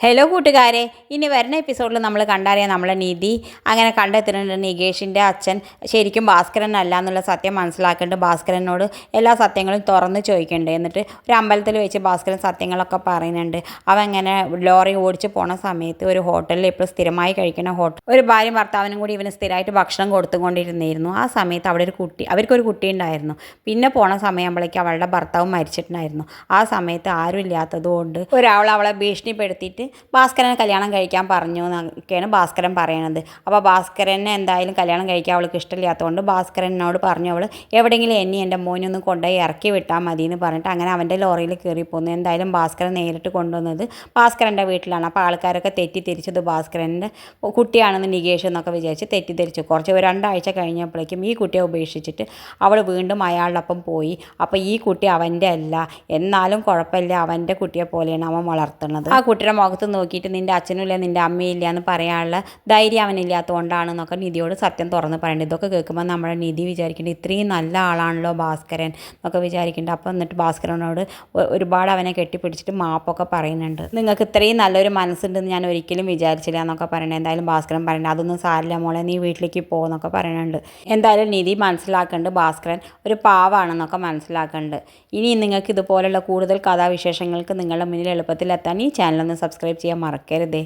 Hello കൂട്ടുകാരെ, ഇനി വരുന്ന എപ്പിസോഡിൽ നമ്മൾ കണ്ടറിയാം നമ്മളെ നിധി അങ്ങനെ കണ്ടെത്തുന്നുണ്ട് നികേഷിൻ്റെ അച്ഛൻ ശരിക്കും ഭാസ്കരനല്ല എന്നുള്ള സത്യം മനസ്സിലാക്കേണ്ടത് ഭാസ്കരനോട് എല്ലാ സത്യങ്ങളും തുറന്ന് ചോദിക്കുന്നുണ്ട്. എന്നിട്ട് ഒരു അമ്പലത്തിൽ വെച്ച് ഭാസ്കരൻ സത്യങ്ങളൊക്കെ പറയുന്നുണ്ട്. അവൻ ഇങ്ങനെ ലോറി ഓടിച്ച് പോണ സമയത്ത് ഒരു ഹോട്ടലിൽ ഇപ്പോൾ സ്ഥിരമായി കഴിക്കുന്ന ഒരു ഭാര്യയും ഭർത്താവിനും കൂടി ഇവന് സ്ഥിരമായിട്ട് ഭക്ഷണം കൊടുത്തുകൊണ്ടിരുന്നിരുന്നു. ആ സമയത്ത് അവിടെ അവർക്കൊരു കുട്ടി ഉണ്ടായിരുന്നു. പിന്നെ പോണ സമയമാകുമ്പോഴേക്കും അവളുടെ ഭർത്താവ് മരിച്ചിട്ടുണ്ടായിരുന്നു. ആ സമയത്ത് ആരും ഇല്ലാത്തതുകൊണ്ട് അവളെ ഭീഷണിപ്പെടുത്തിയിട്ട് ഭാസ്കരനെ കല്യാണം കഴിക്കാൻ പറഞ്ഞു എന്നൊക്കെയാണ് ഭാസ്കരൻ പറയണത്. അപ്പോൾ ഭാസ്കരനെ എന്തായാലും കല്യാണം കഴിക്കാൻ അവൾക്ക് ഇഷ്ടമില്ലാത്തതുകൊണ്ട് ഭാസ്കരനോട് പറഞ്ഞു അവൾ എവിടെയെങ്കിലും എൻ്റെ മോനൊന്ന് കൊണ്ടുപോയി ഇറക്കി വിട്ടാൽ മതി എന്ന് പറഞ്ഞിട്ട് അങ്ങനെ അവൻ്റെ ലോറിയിൽ കയറിപ്പോന്നു. എന്തായാലും ഭാസ്കരൻ നേരിട്ട് കൊണ്ടുവന്നത് ഭാസ്കരൻ്റെ വീട്ടിലാണ്. അപ്പോൾ ആൾക്കാരൊക്കെ തെറ്റിദ്ധരിച്ചത് ഭാസ്കരൻ്റെ കുട്ടിയാണെന്ന് നികേഷ് എന്നൊക്കെ വിചാരിച്ച് തെറ്റിദ്ധരിച്ചു. കുറച്ച് രണ്ടാഴ്ച കഴിഞ്ഞപ്പോഴേക്കും ഈ കുട്ടിയെ ഉപേക്ഷിച്ചിട്ട് അവൾ വീണ്ടും അയാളുടെ ഒപ്പം പോയി. അപ്പോൾ ഈ കുട്ടി അവൻ്റെ അല്ല, എന്നാലും കുഴപ്പമില്ല, അവൻ്റെ കുട്ടിയെ പോലെയാണ് അവൻ വളർത്തുന്നത്. ആ കുട്ടിയുടെ മുഖത്ത് നോക്കിയിട്ട് നിൻ്റെ അച്ഛനും ഇല്ല നിൻ്റെ അമ്മയില്ല എന്ന് പറയാനുള്ള ധൈര്യം അവനില്ലാത്തതുകൊണ്ടാണെന്നൊക്കെ നിധിയോട് സത്യം തുറന്ന് പറയേണ്ടത്. ഇതൊക്കെ കേൾക്കുമ്പോൾ നമ്മുടെ നിധി വിചാരിക്കേണ്ടത് ഇത്രയും നല്ല ആളാണല്ലോ ഭാസ്കരൻ എന്നൊക്കെ വിചാരിക്കേണ്ടത്. അപ്പോൾ എന്നിട്ട് ഭാസ്കരനോട് ഒരുപാട് അവനെ കെട്ടിപ്പിടിച്ചിട്ട് മാപ്പൊക്കെ പറയുന്നുണ്ട്. നിങ്ങൾക്ക് ഇത്രയും നല്ലൊരു മനസ്സുണ്ടെന്ന് ഞാൻ ഒരിക്കലും വിചാരിച്ചില്ല എന്നൊക്കെ പറയണത്. എന്തായാലും ഭാസ്കരൻ പറയണത് അതൊന്നും സാരില്ല മോളെ, നീ വീട്ടിലേക്ക് പോകുന്നൊക്കെ പറയുന്നുണ്ട്. എന്തായാലും നിധി മനസ്സിലാക്കേണ്ടത് ഭാസ്കരൻ ഒരു പാവാണെന്നൊക്കെ മനസ്സിലാക്കേണ്ടത്. ഇനി നിങ്ങൾക്ക് ഇതുപോലുള്ള കൂടുതൽ കഥാവിശേഷങ്ങൾക്ക് നിങ്ങളുടെ മുന്നിൽ എളുപ്പത്തിൽ എത്താൻ ഈ ചാനലൊന്ന് സബ്സ്ക്രൈബ് ചെയ്യാൻ മറക്കരുതേ.